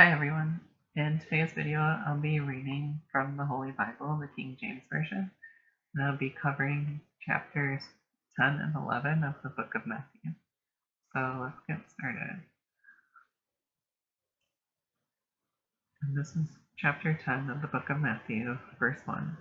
Hi everyone. In today's video, I'll be reading from the Holy Bible, the King James Version, and I'll be covering chapters 10 and 11 of the book of Matthew. So let's get started. And this is chapter 10 of the book of Matthew, verse 1.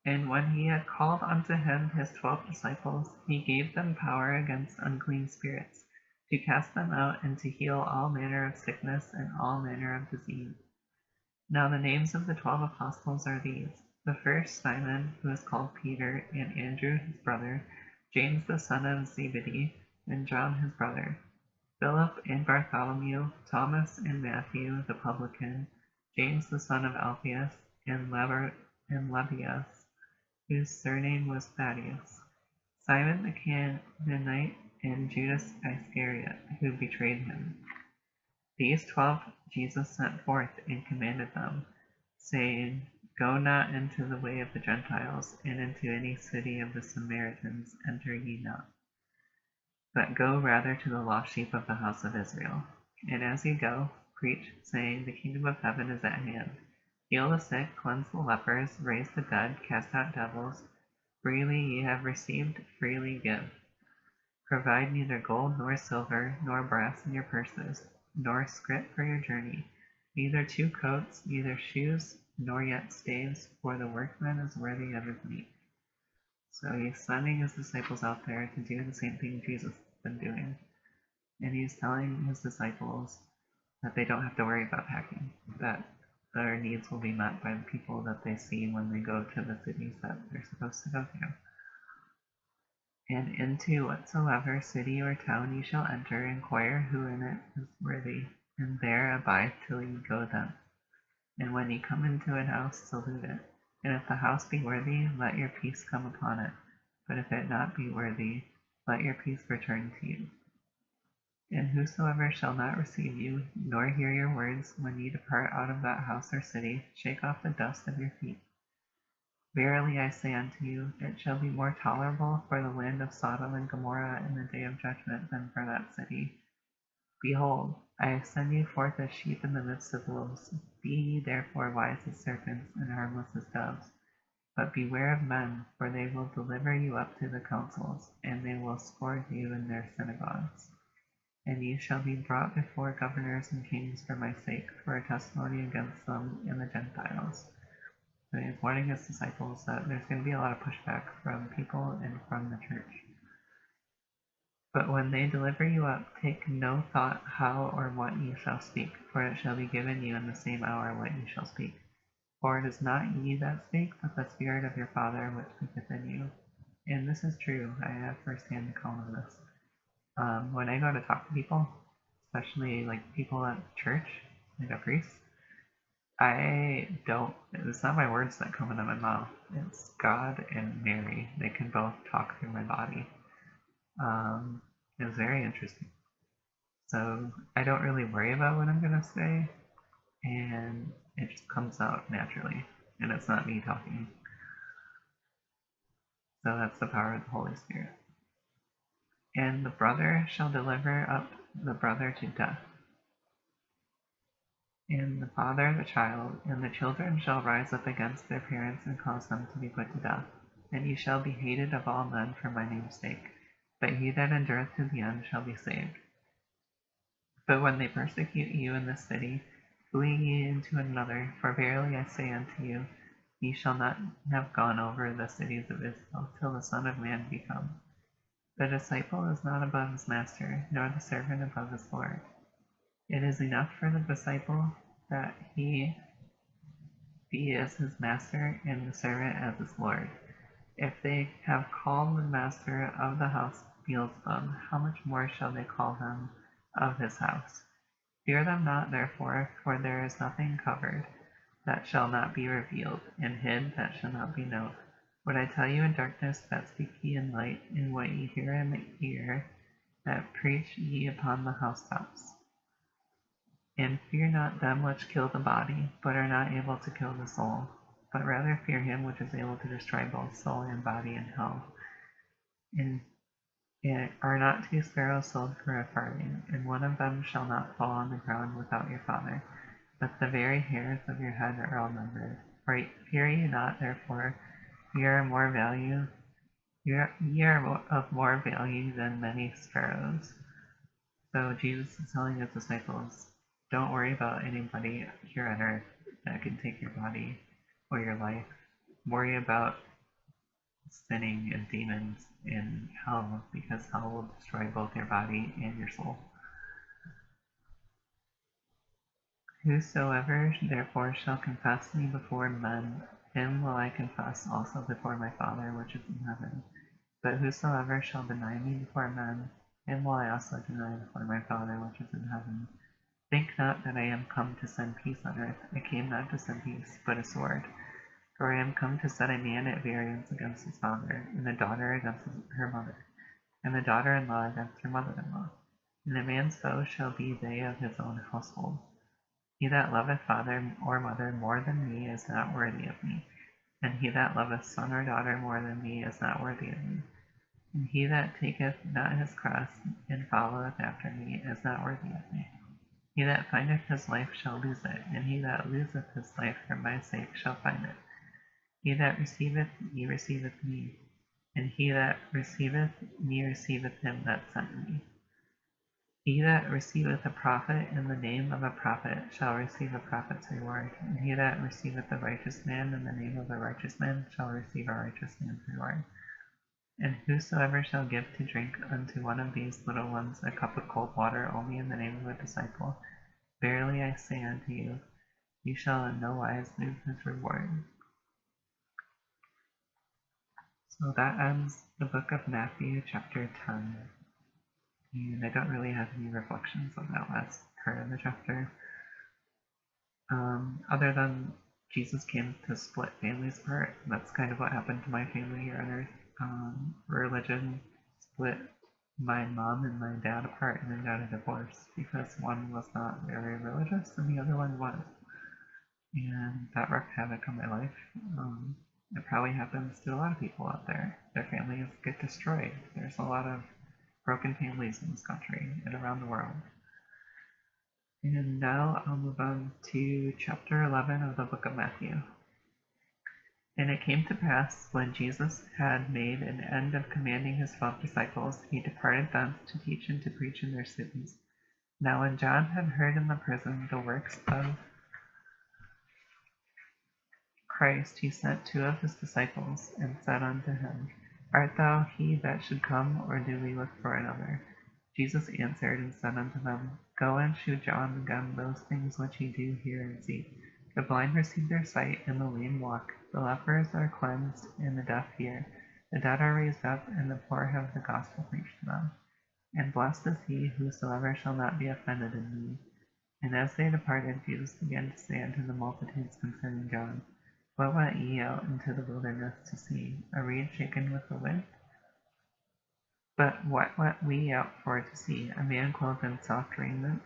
And when he had called unto him his 12 disciples, he gave them power against unclean spirits, to cast them out and to heal all manner of sickness and all manner of disease. Now the names of the 12 apostles are these: the first Simon, who is called Peter, and Andrew his brother, James the son of Zebedee, and John his brother, Philip and Bartholomew, Thomas and Matthew the publican, James the son of Alphaeus, and Lebbaeus, whose surname was Thaddeus, Simon the Canaanite, and Judas Iscariot, who betrayed him. These 12 Jesus sent forth and commanded them, saying, Go not into the way of the Gentiles, and into any city of the Samaritans enter ye not, but go rather to the lost sheep of the house of Israel. And as ye go, preach, saying, The kingdom of heaven is at hand. Heal the sick, cleanse the lepers, raise the dead, cast out devils. Freely ye have received, freely give. Provide neither gold nor silver nor brass in your purses, nor scrip for your journey, neither 2 coats, neither shoes, nor yet staves, for the workman is worthy of his meat. So he's sending his disciples out there to do the same thing Jesus has been doing. And he's telling his disciples that they don't have to worry about packing, that their needs will be met by the people that they see when they go to the cities that they're supposed to go to. And into whatsoever city or town ye shall enter, inquire who in it is worthy, and there abide till ye go thence. And when ye come into an house, salute it. And if the house be worthy, let your peace come upon it. But if it not be worthy, let your peace return to you. And whosoever shall not receive you, nor hear your words, when ye depart out of that house or city, shake off the dust of your feet. Verily I say unto you, it shall be more tolerable for the land of Sodom and Gomorrah in the day of judgment than for that city. Behold, I send you forth as sheep in the midst of wolves. Be ye therefore wise as serpents, and harmless as doves. But beware of men, for they will deliver you up to the councils, and they will scourge you in their synagogues. And ye shall be brought before governors and kings for my sake, for a testimony against them and the Gentiles. So he's warning his disciples that there's going to be a lot of pushback from people and from the church. But when they deliver you up, take no thought how or what ye shall speak, for it shall be given you in the same hour what ye shall speak. For it is not ye that speak, but the Spirit of your Father which speaketh in you. And this is true. I have firsthand account of this. When I go to talk to people, especially like people at church, like a priest, it's not my words that come into my mouth. It's God and Mary. They can both talk through my body. It's very interesting. So I don't really worry about what I'm going to say, and it just comes out naturally, and it's not me talking. So that's the power of the Holy Spirit. And the brother shall deliver up the brother to death, and the father the child, and the children shall rise up against their parents and cause them to be put to death. And ye shall be hated of all men for my name's sake, but he that endureth to the end shall be saved. But when they persecute you in this city, flee ye into another, for verily I say unto you, ye shall not have gone over the cities of Israel till the Son of Man be come. The disciple is not above his master, nor the servant above his Lord. It is enough for the disciple that he be as his master, and the servant as his Lord. If they have called the master of the house Beelzebub, how much more shall they call him of his house? Fear them not, therefore, for there is nothing covered that shall not be revealed, and hid that shall not be known. What I tell you in darkness, that speak ye in light, and what ye hear in the ear, that preach ye upon the housetops. And fear not them which kill the body, but are not able to kill the soul, but rather fear him which is able to destroy both soul and body in hell. And are not 2 sparrows sold for a farthing, and one of them shall not fall on the ground without your Father? but the very hairs of your head are all numbered. Fear ye not, therefore, ye are more value, ye are of more value than many sparrows. So Jesus is telling his disciples, don't worry about anybody here on earth that can take your body or your life. Worry about sinning and demons in hell, because hell will destroy both your body and your soul. Whosoever therefore shall confess me before men, him will I confess also before my Father which is in heaven. But whosoever shall deny me before men, him will I also deny before my Father which is in heaven. Think not that I am come to send peace on earth. I came not to send peace, but a sword. For I am come to set a man at variance against his father, and a daughter against her mother, and the daughter-in-law against her mother-in-law. And a man's foes shall be they of his own household. He that loveth father or mother more than me is not worthy of me, and he that loveth son or daughter more than me is not worthy of me. And he that taketh not his cross and followeth after me is not worthy of me. He that findeth his life shall lose it, and he that loseth his life for my sake shall find it. He that receiveth me receiveth me, and he that receiveth me receiveth him that sent me. He that receiveth a prophet in the name of a prophet shall receive a prophet's reward, and he that receiveth a righteous man in the name of a righteous man shall receive a righteous man's reward. And whosoever shall give to drink unto one of these little ones a cup of cold water only in the name of a disciple, verily I say unto you, he shall in no wise lose his reward. So that ends the book of Matthew, chapter 10. And I don't really have any reflections on that last part of the chapter. Other than Jesus came to split families apart. That's kind of what happened to my family here on earth. Religion split my mom and my dad apart, and they got a divorce because one was not very religious and the other one was. And that wreaked havoc on my life. It probably happens to a lot of people out there. Their families get destroyed. There's a lot of broken families in this country and around the world. And now I'll move on to chapter 11 of the book of Matthew. And it came to pass, when Jesus had made an end of commanding his 12 disciples, he departed thence to teach and to preach in their cities. Now when John had heard in the prison the works of Christ, he sent 2 of his disciples, and said unto him, Art thou he that should come, or do we look for another? Jesus answered and said unto them, Go and shew John again those things which ye do hear and see. The blind receive their sight, and the lame walk. The lepers are cleansed, and the deaf hear. The dead are raised up, and the poor have the gospel preached to them. And blessed is he whosoever shall not be offended in me. And as they departed, Jesus began to say unto the multitudes concerning John, What went ye out into the wilderness to see? A reed shaken with the wind? But what went we out for to see? A man clothed in soft raiment?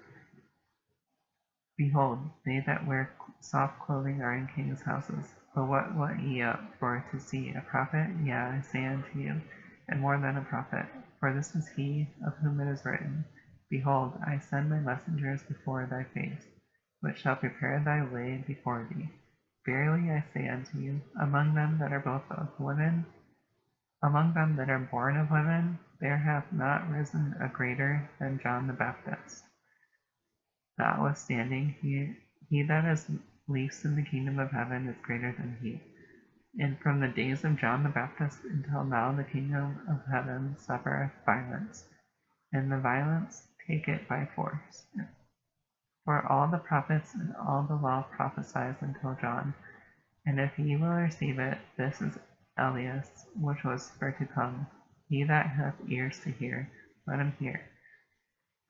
Behold, they that wear soft clothing are in kings' houses. But what went ye out for to see? A prophet? Yea, I say unto you, and more than a prophet. For this is he of whom it is written, Behold, I send my messengers before thy face, which shall prepare thy way before thee. Verily I say unto you, among them that are born of women, there hath not risen a greater than John the Baptist. Notwithstanding, he that is least in the kingdom of heaven is greater than he. And from the days of John the Baptist until now the kingdom of heaven suffereth violence, and the violence take it by force. For all the prophets and all the law prophesied until John. And if ye will receive it, this is Elias, which was for to come. He that hath ears to hear, let him hear.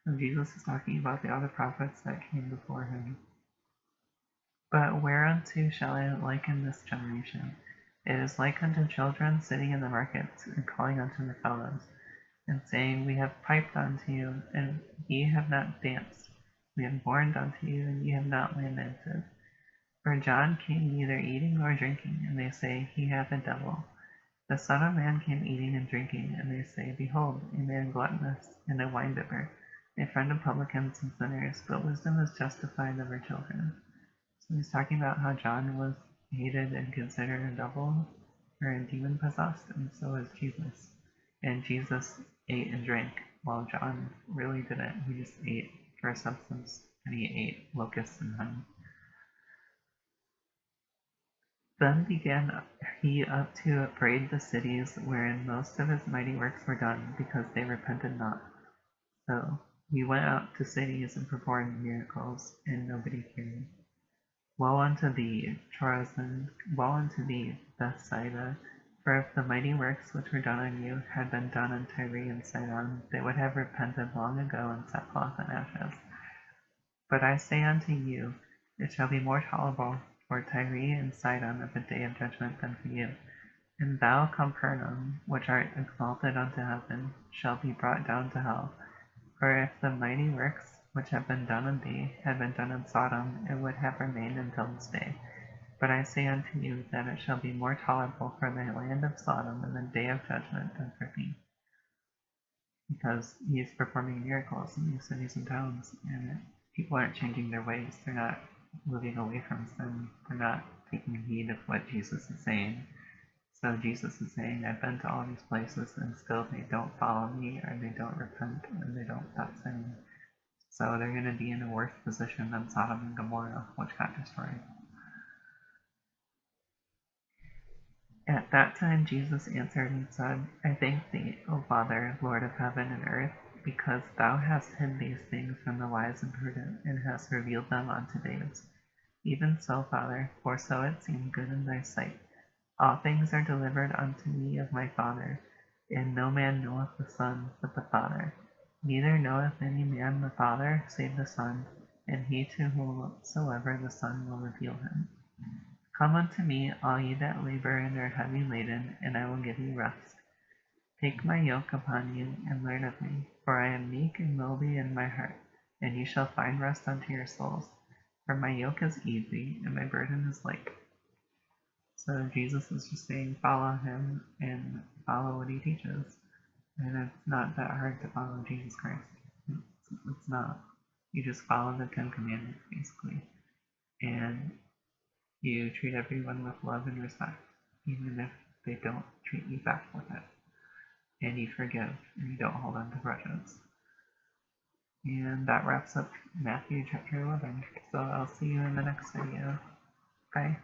So Jesus is talking about the other prophets that came before him. But whereunto shall I liken this generation? It is like unto children sitting in the markets, and calling unto their fellows, and saying, We have piped unto you, and ye have not danced. We have mourned unto you, and ye have not lamented. For John came neither eating nor drinking, and they say, He hath a devil. The Son of Man came eating and drinking, and they say, Behold, a man gluttonous, and a winebibber, a friend of publicans and sinners, but wisdom is justified of her children. So he's talking about how John was hated and considered a devil or a demon possessed, and so was Jesus. And Jesus ate and drank, while John really didn't. He just ate for a substance, and he ate locusts and honey. Then began he up to upbraid the cities wherein most of his mighty works were done, because they repented not. So he went out to cities and performed miracles, and nobody cared. Woe unto thee, Chorazin! Woe unto thee, Bethsaida! For if the mighty works which were done on you had been done in Tyre and Sidon, they would have repented long ago in sackcloth and ashes. But I say unto you, it shall be more tolerable for Tyre and Sidon at the day of judgment than for you. And thou, Capernaum, which art exalted unto heaven, shall be brought down to hell. For if the mighty works which have been done in thee had been done in Sodom, it would have remained until this day. But I say unto you that it shall be more tolerable for the land of Sodom in the day of judgment than for thee. Because he is performing miracles in these cities and towns, and people aren't changing their ways. They're not moving away from sin. They're not taking heed of what Jesus is saying. So Jesus is saying, I've been to all these places, and still they don't follow me, or they don't repent, and they don't stop sinning. So they're going to be in a worse position than Sodom and Gomorrah, which got destroyed. At that time Jesus answered and said, I thank thee, O Father, Lord of heaven and earth, because thou hast hid these things from the wise and prudent, and hast revealed them unto babes. Even so, Father, for so it seemed good in thy sight. All things are delivered unto me of my Father, and no man knoweth the Son but the Father. Neither knoweth any man the Father save the Son, and he to whomsoever the Son will reveal him. Come unto me, all ye that labor and are heavy laden, and I will give you rest. Take my yoke upon you, and learn of me, for I am meek and lowly in my heart, and ye shall find rest unto your souls. For my yoke is easy, and my burden is light. So Jesus is just saying, follow him and follow what he teaches. And it's not that hard to follow Jesus Christ. It's not. You just follow the Ten Commandments, basically. And you treat everyone with love and respect, even if they don't treat you back with it. And you forgive, and you don't hold on to grudges. And that wraps up Matthew chapter 11. So I'll see you in the next video. Bye.